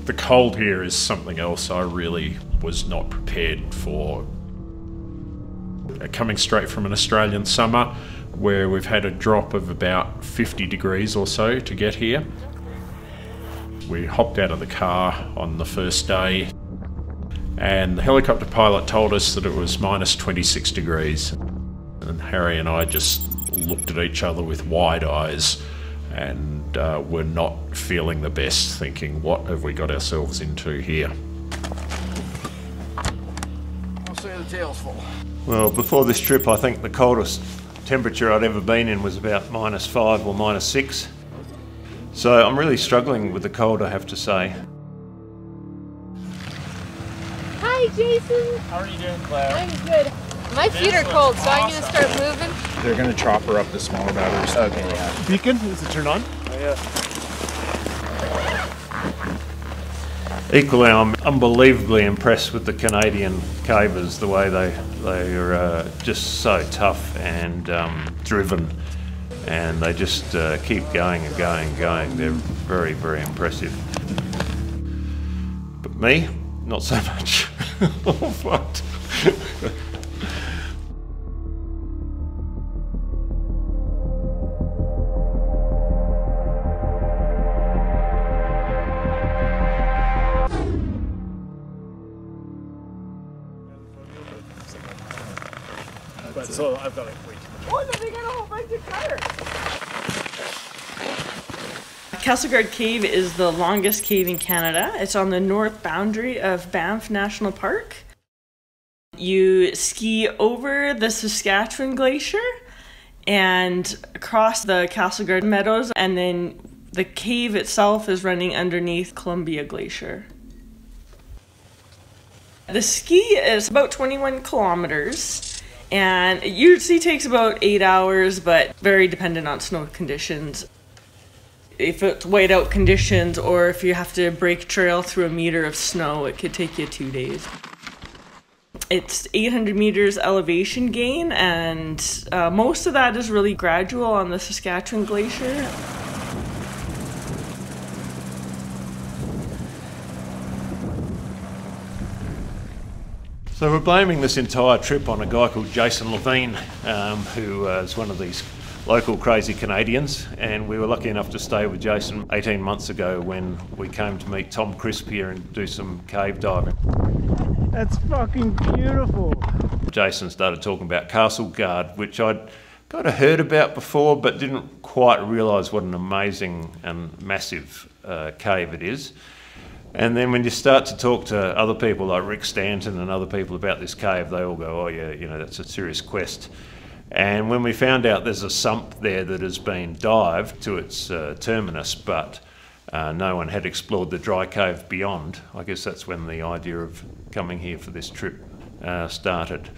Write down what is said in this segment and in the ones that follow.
The cold here is something else I really was not prepared for. Coming straight from an Australian summer where we've had a drop of about 50 degrees or so to get here. We hopped out of the car on the first day and the helicopter pilot told us that it was minus 26 degrees. And Harry and I just looked at each other with wide eyes and were not feeling the best, thinking, what have we got ourselves into here? I'll say the tail's full. Well, before this trip, I think the coldest temperature I'd ever been in was about -5 or -6. So I'm really struggling with the cold, I have to say. Hi, Jason. How are you doing, Claire? I'm good. My feet are cold, so I'm going to start moving. They're going to chopper up the smaller batteries. Okay, yeah. Beacon, is it turned on? Oh, yeah. Equally, I'm unbelievably impressed with the Canadian cavers, the way they are just so tough and driven, and they just keep going and going and going. They're very, very impressive. But me, not so much. What? So I've got like way too much. Oh, they got a whole bunch of colors. Castleguard Cave is the longest cave in Canada. It's on the north boundary of Banff National Park. You ski over the Saskatchewan Glacier and across the Castleguard Meadows, and then the cave itself is running underneath Columbia Glacier. The ski is about 21 kilometers. And it usually takes about 8 hours, but very dependent on snow conditions. If it's whiteout conditions or if you have to break trail through a meter of snow, it could take you 2 days. It's 800 meters elevation gain, and most of that is really gradual on the Saskatchewan Glacier. So we're blaming this entire trip on a guy called Jason Levine, who is one of these local crazy Canadians, and we were lucky enough to stay with Jason 18 months ago when we came to meet Tom Crisp here and do some cave diving. That's fucking beautiful. Jason started talking about Castleguard, which I'd kind of heard about before but didn't quite realise what an amazing and massive cave it is. And then when you start to talk to other people like Rick Stanton and other people about this cave, they all go, oh yeah, you know, that's a serious quest. And when we found out there's a sump there that has been dived to its terminus, but no one had explored the dry cave beyond, I guess that's when the idea of coming here for this trip started.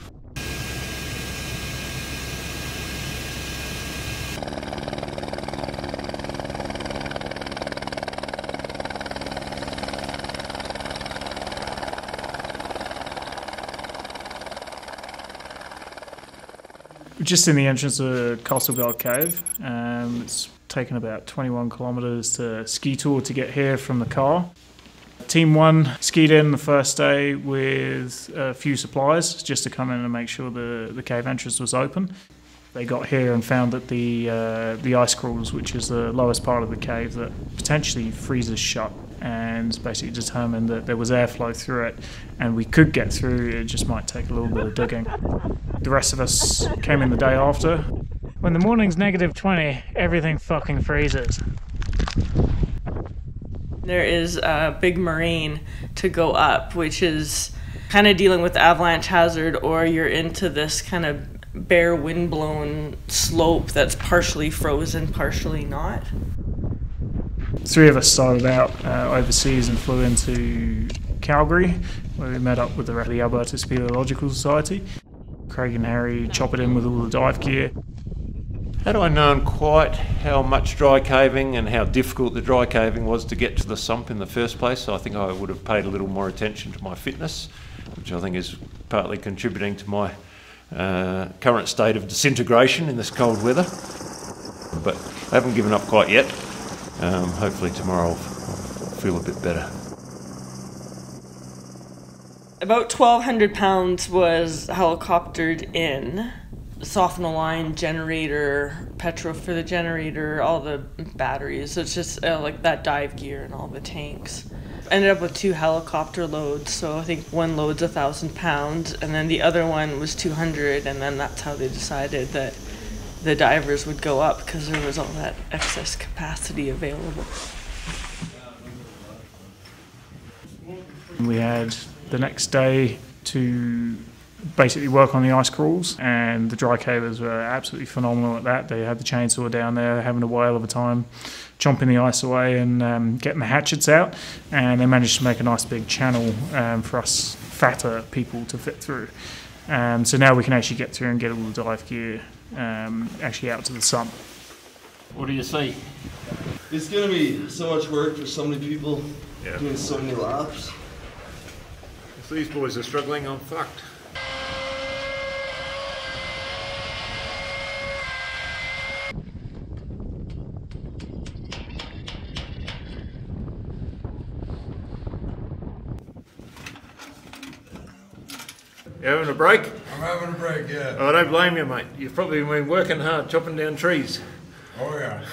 Just in the entrance of Castleguard Cave. It's taken about 21 kilometres to ski tour to get here from the car. Team 1 skied in the first day with a few supplies just to come in and make sure the cave entrance was open. They got here and found that the ice crawls, which is the lowest part of the cave that potentially freezes shut, and basically determined that there was airflow through it and we could get through. It just might take a little bit of digging. The rest of us came in the day after. When the morning's -20, everything fucking freezes. There is a big moraine to go up, which is kind of dealing with avalanche hazard, or you're into this kind of bare windblown slope that's partially frozen, partially not. 3 of us started out overseas and flew into Calgary, where we met up with the Alberta Speleological Society. Craig and Harry chop it in with all the dive gear. Had I known quite how much dry caving and how difficult the dry caving was to get to the sump in the first place, I think I would have paid a little more attention to my fitness, which I think is partly contributing to my current state of disintegration in this cold weather. But I haven't given up quite yet. Hopefully tomorrow I'll feel a bit better. About 1,200 pounds was helicoptered in. Softener line, generator, petrol for the generator, all the batteries. So it's just like that dive gear and all the tanks. Ended up with 2 helicopter loads, so I think one load's 1,000 pounds, and then the other one was 200, and then that's how they decided that the divers would go up, because there was all that excess capacity available. We had the next day to basically work on the ice crawls, and the dry cavers were absolutely phenomenal at that. They had the chainsaw down there having a whale of a time chomping the ice away and getting the hatchets out, and they managed to make a nice big channel for us fatter people to fit through. So now we can actually get through and get all the dive gear actually out to the sump. What do you see? It's gonna be so much work for so many people doing so many laps. If these boys are struggling, I'm fucked. You having a break? I'm having a break, yeah. Oh, I don't blame you, mate. You've probably been working hard, chopping down trees. Oh, yeah.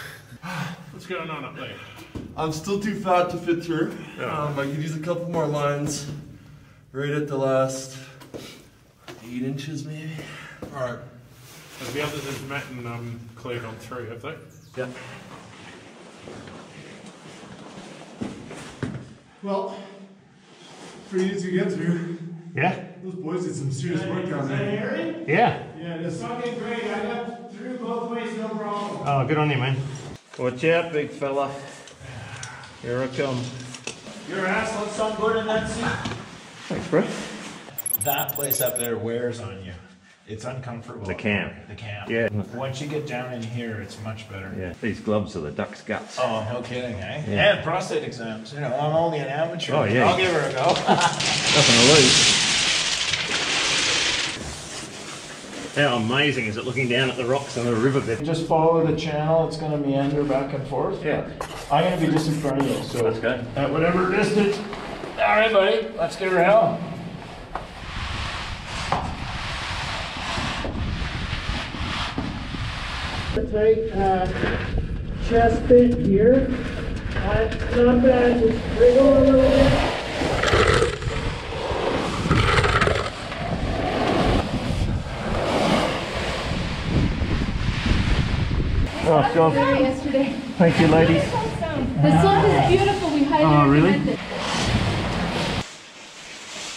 What's going on up there? I'm still too fat to fit through. I could use a couple more lines right at the last 8 inches maybe. Alright. Have the others have Matt and Claire gone through, have they? Yeah. Well, pretty easy to get through. Yeah? Those boys did some serious work down there. Yeah. Yeah, the sucking great. I got through both ways, no problem. Oh, good on you, man. Watch out, big fella. Here I come. Your ass looks so good in that suit. Thanks, bro. That place up there wears on you. It's uncomfortable. The camp. The camp. Yeah. Once you get down in here, it's much better. Yeah. These gloves are the duck's guts. Oh, no kidding, eh? Yeah. And prostate exams. You know, I'm only an amateur. Oh, yeah. I'll give her a go. Nothing to lose. How amazing is it looking down at the rocks on the riverbed? Just follow the channel, it's going to meander back and forth. Yeah. I'm going to be just in front of you, so Let's go. at whatever distance. Alright, buddy, let's give her hell. Take chest bit here. Not bad, just wriggle a little bit. Oh, John. Yesterday. Thank you, ladies. The sun is beautiful. We highly recommend it.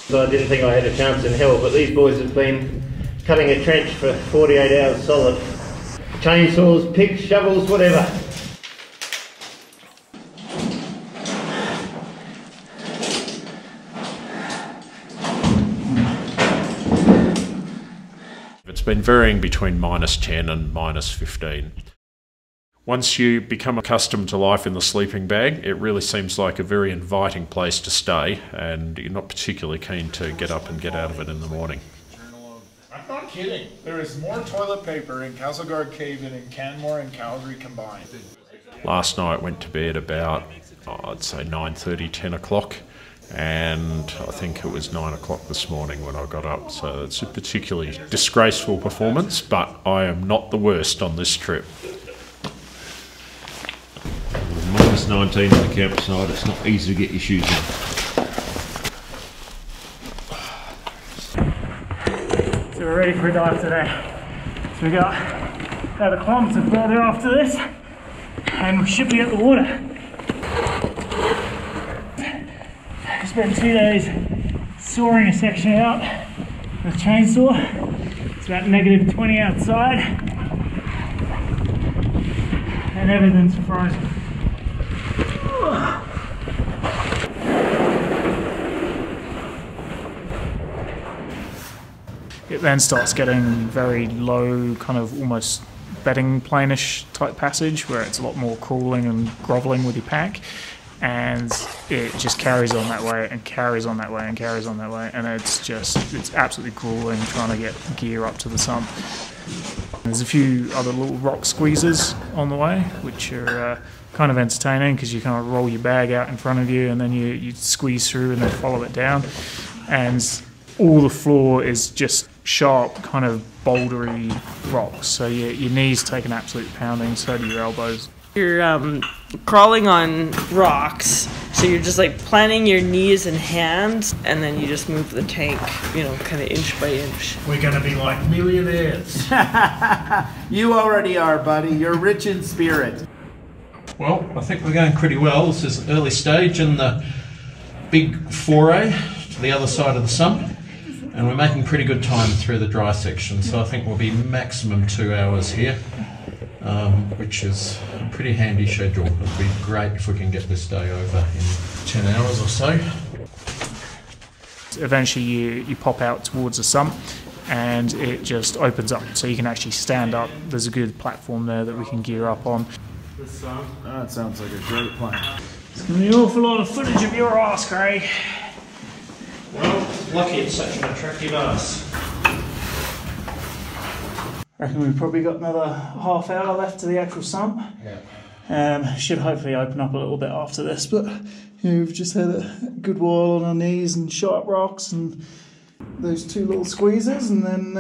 So I didn't think I had a chance in hell, but these boys have been cutting a trench for 48 hours solid. Chainsaws, picks, shovels, whatever. It's been varying between -10 and -15. Once you become accustomed to life in the sleeping bag, it really seems like a very inviting place to stay, and you're not particularly keen to get up and get out of it in the morning. I'm not kidding. There is more toilet paper in Castleguard Cave than in Canmore and Calgary combined. Last night went to bed about, I'd say 9:30, 10 o'clock, and I think it was 9 o'clock this morning when I got up. So it's a particularly disgraceful performance, but I am not the worst on this trip. -19 on the campsite, it's not easy to get your shoes on. So we're ready for a dive today. So we got about a kilometre further after this, and we should be at the water. We spent 2 days sawing a section out with a chainsaw. It's about -20 outside, and everything's frozen. It then starts getting very low, kind of almost bedding planish type passage where it's a lot more crawling and groveling with your pack, and it just carries on that way and carries on that way and carries on that way, and it's absolutely grueling trying to get gear up to the sump. There's a few other little rock squeezes on the way, which are kind of entertaining because you kind of roll your bag out in front of you and then you squeeze through and then follow it down. And all the floor is just sharp, kind of bouldery rocks. So your knees take an absolute pounding, so do your elbows. You're crawling on rocks, so you're just like planting your knees and hands, and then you just move the tank, you know, kind of inch by inch. We're gonna be like millionaires. You already are, buddy. You're rich in spirit. Well, I think we're going pretty well. This is early stage in the big foray to the other side of the sump, and we're making pretty good time through the dry section, so I think we'll be maximum 2 hours here, which is a pretty handy schedule. It'll be great if we can get this day over in 10 hours or so. Eventually you pop out towards the sump and it just opens up, so you can actually stand up. There's a good platform there that we can gear up on. That sounds like a great plan. It's going to be an awful lot of footage of your arse, Craig. Well, lucky it's such an attractive ass. I reckon we've probably got another half hour left to the actual sump. Yeah. Should hopefully open up a little bit after this, but you know, we've just had a good while on our knees and sharp rocks and those two little squeezes, and then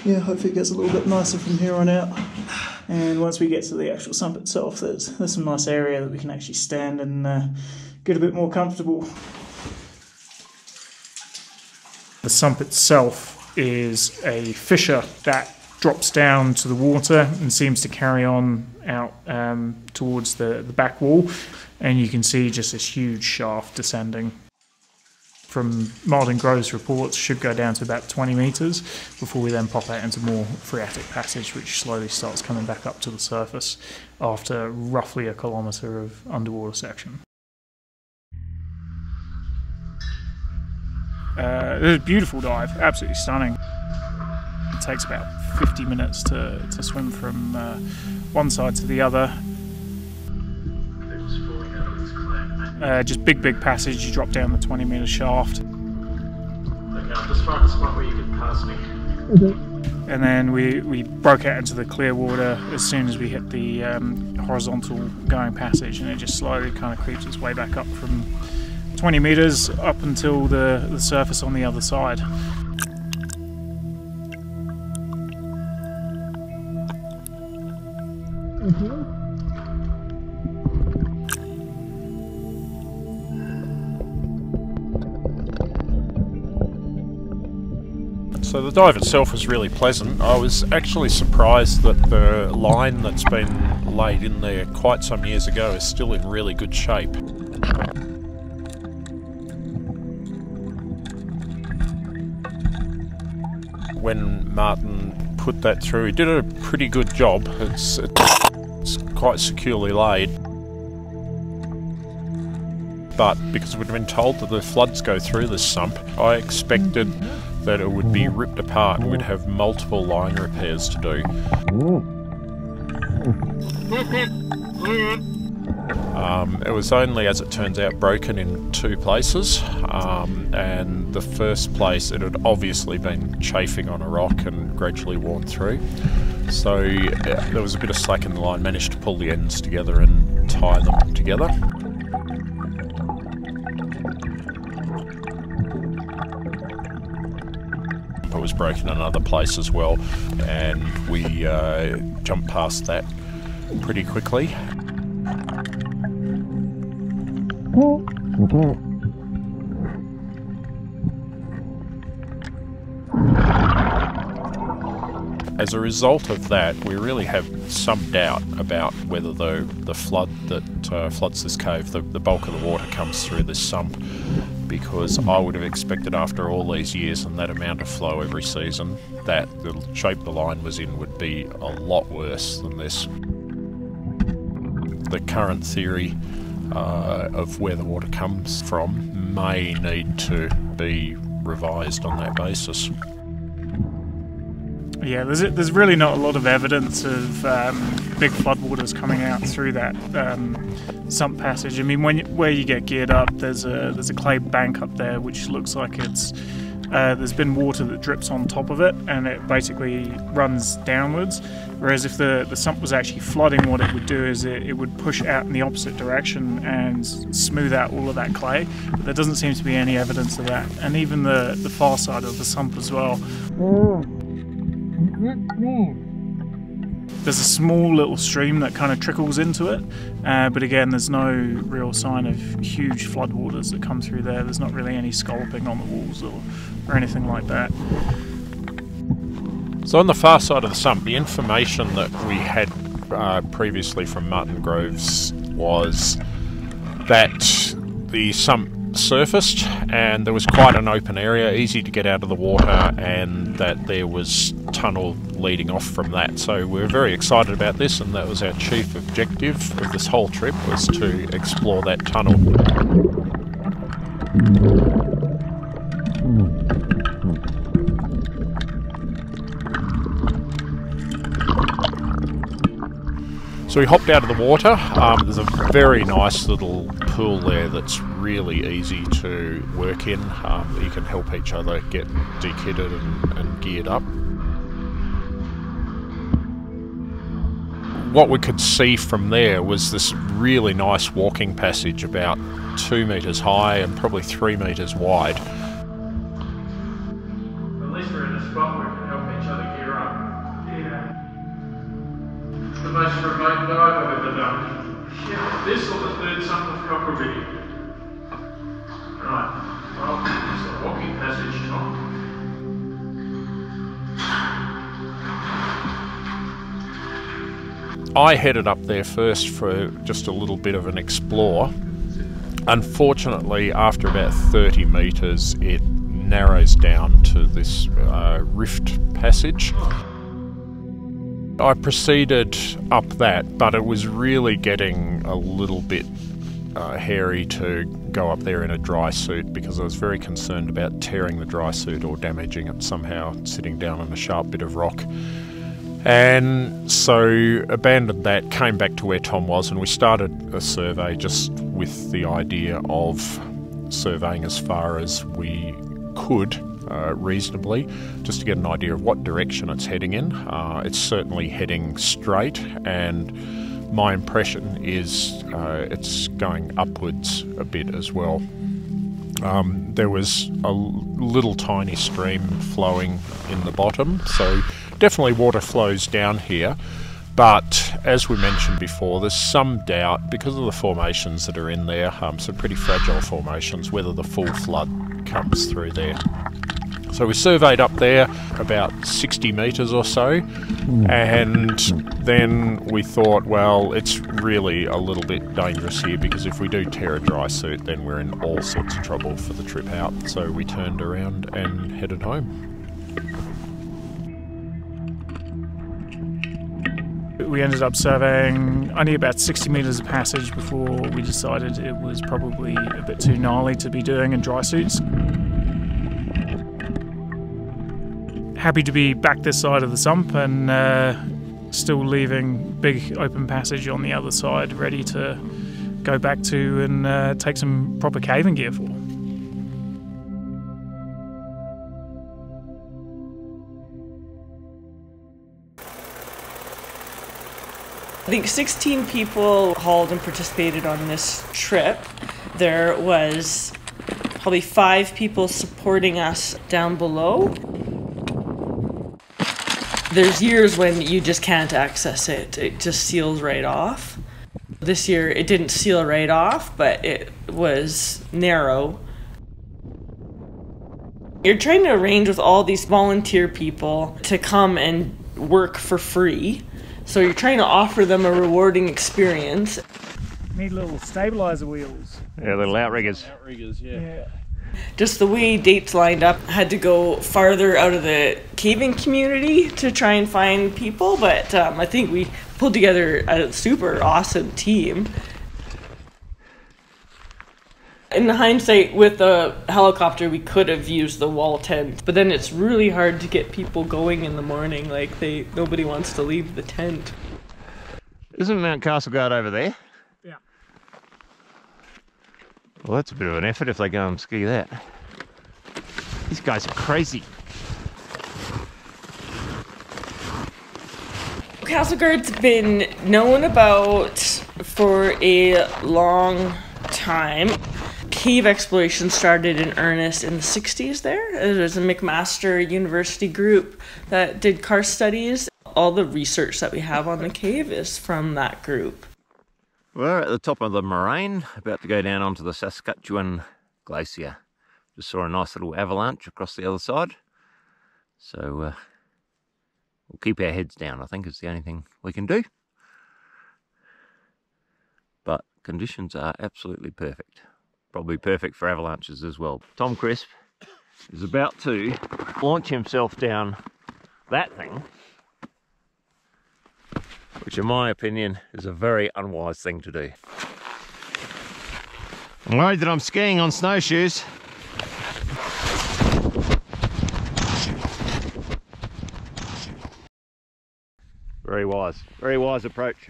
yeah, hopefully it gets a little bit nicer from here on out. And once we get to the actual sump itself, there's some nice area that we can actually stand and get a bit more comfortable. The sump itself is a fissure that drops down to the water and seems to carry on out towards the back wall, and you can see just this huge shaft descending. From Martin Grove's reports, should go down to about 20 metres before we then pop out into more phreatic passage, which slowly starts coming back up to the surface after roughly a kilometre of underwater section. It was a beautiful dive, absolutely stunning. It takes about 50 minutes to swim from one side to the other. Just big passage, you drop down the 20-metre shaft. Okay, I'll just find a spot where you can pass me. And then we broke out into the clear water as soon as we hit the horizontal going passage, and it just slowly kind of creeps its way back up from 20 metres up until the surface on the other side. So the dive itself was really pleasant. I was actually surprised that the line that's been laid in there quite some years ago is still in really good shape. When Martin put that through, he did a pretty good job. It's quite securely laid. But because we'd been told that the floods go through this sump, I expected that it would be ripped apart and we'd have multiple line repairs to do. It was only, as it turns out, broken in 2 places, and the first place it had obviously been chafing on a rock and gradually worn through. So there was a bit of slack in the line, managed to pull the ends together and tie them together. It was broken in another place as well, and we jumped past that pretty quickly. As a result of that, we really have some doubt about whether the flood that floods this cave, the bulk of the water comes through this sump, because I would have expected after all these years and that amount of flow every season that the shape the line was in would be a lot worse than this. The current theory of where the water comes from may need to be revised on that basis. Yeah, there's really not a lot of evidence of big floodwaters coming out through that sump passage. I mean, where you get geared up, there's a clay bank up there which looks like it's there's been water that drips on top of it, and it basically runs downwards. Whereas if the sump was actually flooding, what it would do is it would push out in the opposite direction and smooth out all of that clay. But there doesn't seem to be any evidence of that, and even the far side of the sump as well. There's a small little stream that kind of trickles into it, but again, there's no real sign of huge floodwaters that come through there. There's not really any scalloping on the walls or anything like that. So on the far side of the sump, the information that we had previously from Martin Groves was that the sump surfaced and there was quite an open area, easy to get out of the water, and that there was tunnel leading off from that. So we were very excited about this, and that was our chief objective of this whole trip, was to explore that tunnel. So we hopped out of the water. There's a very nice little pool there that's really easy to work in. You can help each other get de-kitted and geared up. What we could see from there was this really nice walking passage about 2 metres high and probably 3 metres wide. At least we're in a spot where we can help each other gear up. Yeah. The most remote dive I've ever done. Yeah, this or the third sump of Cockerby. Right, well, it's a walking passage, Tom. I headed up there first for just a little bit of an explore. Unfortunately, after about 30 metres, it narrows down to this rift passage. I proceeded up that, but it was really getting a little bit hairy to go up there in a dry suit, because I was very concerned about tearing the dry suit or damaging it somehow, sitting down on a sharp bit of rock. And so abandoned that, came back to where Tom was, and we started a survey just with the idea of surveying as far as we could reasonably, just to get an idea of what direction it's heading in. It's certainly heading straight, and my impression is it's going upwards a bit as well. There was a little tiny stream flowing in the bottom, so definitely water flows down here, but as we mentioned before, there's some doubt because of the formations that are in there, some pretty fragile formations, whether the full flood comes through there. So we surveyed up there about 60 metres or so, and then we thought, well, it's really a little bit dangerous here, because if we do tear a dry suit, then we're in all sorts of trouble for the trip out. So we turned around and headed home. We ended up surveying only about 60 metres of passage before we decided it was probably a bit too gnarly to be doing in dry suits. Happy to be back this side of the sump and still leaving big open passage on the other side ready to go back to and take some proper caving gear for. I think 16 people hauled and participated on this trip. There was probably 5 people supporting us down below. There's years when you just can't access it. It just seals right off. This year it didn't seal right off, but it was narrow. You're trying to arrange with all these volunteer people to come and work for free. So you're trying to offer them a rewarding experience. Need little stabilizer wheels. Yeah, little outriggers. Outriggers, yeah. Just the way dates lined up, had to go farther out of the caving community to try and find people, but I think we pulled together a super awesome team. In hindsight, with the helicopter, we could have used the wall tent, but then it's really hard to get people going in the morning. Like, nobody wants to leave the tent. Isn't Mount Castleguard over there? Yeah. Well, that's a bit of an effort if they go and ski that. These guys are crazy. Castleguard's been known about for a long time. Cave exploration started in earnest in the 60s there. There's a McMaster University group that did karst studies. All the research that we have on the cave is from that group. We're at the top of the moraine, about to go down onto the Saskatchewan Glacier. Just saw a nice little avalanche across the other side. So we'll keep our heads down, I think is the only thing we can do. But conditions are absolutely perfect. Probably perfect for avalanches as well. Tom Crisp is about to launch himself down that thing, which in my opinion is a very unwise thing to do. I'm worried that I'm skiing on snowshoes. Very wise approach.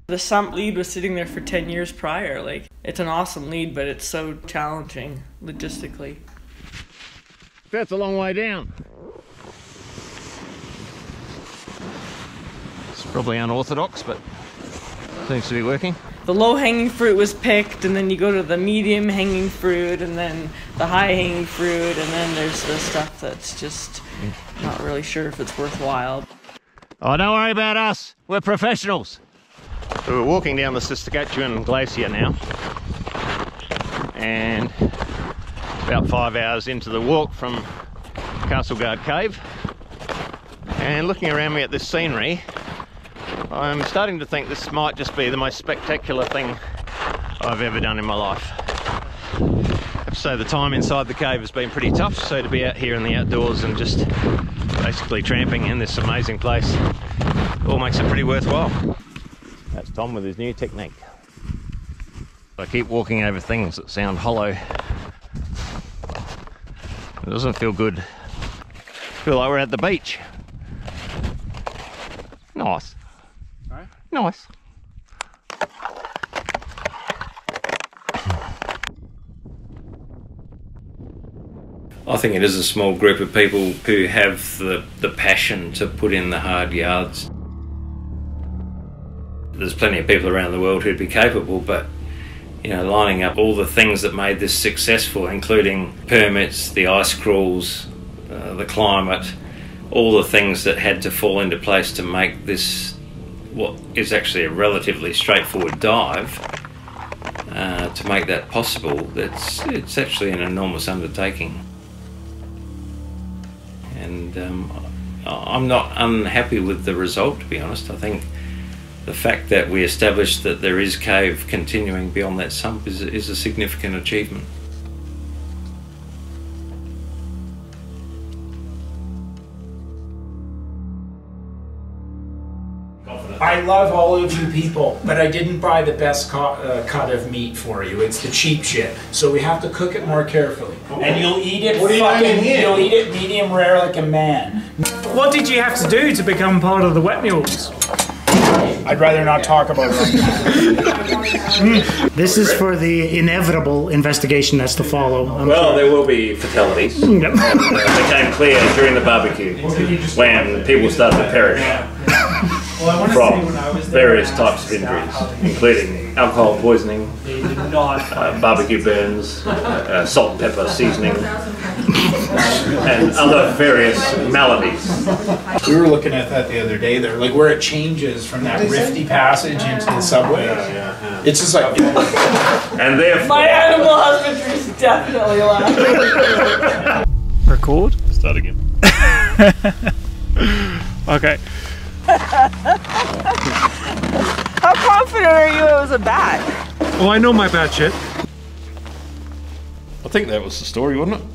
The sump lead was sitting there for 10 years prior. Like, it's an awesome lead, but it's so challenging logistically. That's a long way down. It's probably unorthodox, but seems to be working. The low-hanging fruit was picked, and then you go to the medium-hanging fruit, and then the high-hanging fruit, and then there's the stuff that's just not really sure if it's worthwhile. Oh, don't worry about us. We're professionals. So we're walking down the Saskatchewan Glacier now, and about 5 hours into the walk from Castleguard Cave, and looking around me at this scenery, I'm starting to think this might just be the most spectacular thing I've ever done in my life. I have to say the time inside the cave has been pretty tough, so to be out here in the outdoors and just basically tramping in this amazing place all makes it pretty worthwhile. That's Tom with his new technique. I keep walking over things that sound hollow. It doesn't feel good. I feel like we're at the beach. Nice. Right? Nice. I think it is a small group of people who have the passion to put in the hard yards. There's plenty of people around the world who'd be capable, but you know, lining up all the things that made this successful, including permits, the ice crawls, the climate, all the things that had to fall into place to make this what is actually a relatively straightforward dive, to make that possible, it's actually an enormous undertaking. And I'm not unhappy with the result, to be honest. I think the fact that we established that there is cave continuing beyond that sump is a significant achievement. I love all of you people, but I didn't buy the best cut of meat for you. It's the cheap shit. So we have to cook it more carefully. And you'll eat it you'll eat it medium rare like a man. What did you have to do to become part of the wet mules? I'd rather not talk about it. This is for the inevitable investigation that's to follow. Well, there will be fatalities. Yep. It became clear during the barbecue when people started to perish from various types of injuries, including alcohol poisoning, barbecue burns, salt and pepper seasoning, and other various maladies. We were looking at that the other day there, like where it changes from that rifty passage into the subway. It's just like... And therefore... My animal husbandry is definitely laughing. Record? Start again. Okay. How confident are you it was a bat? Oh, I know my bad shit. I think that was the story, wasn't it?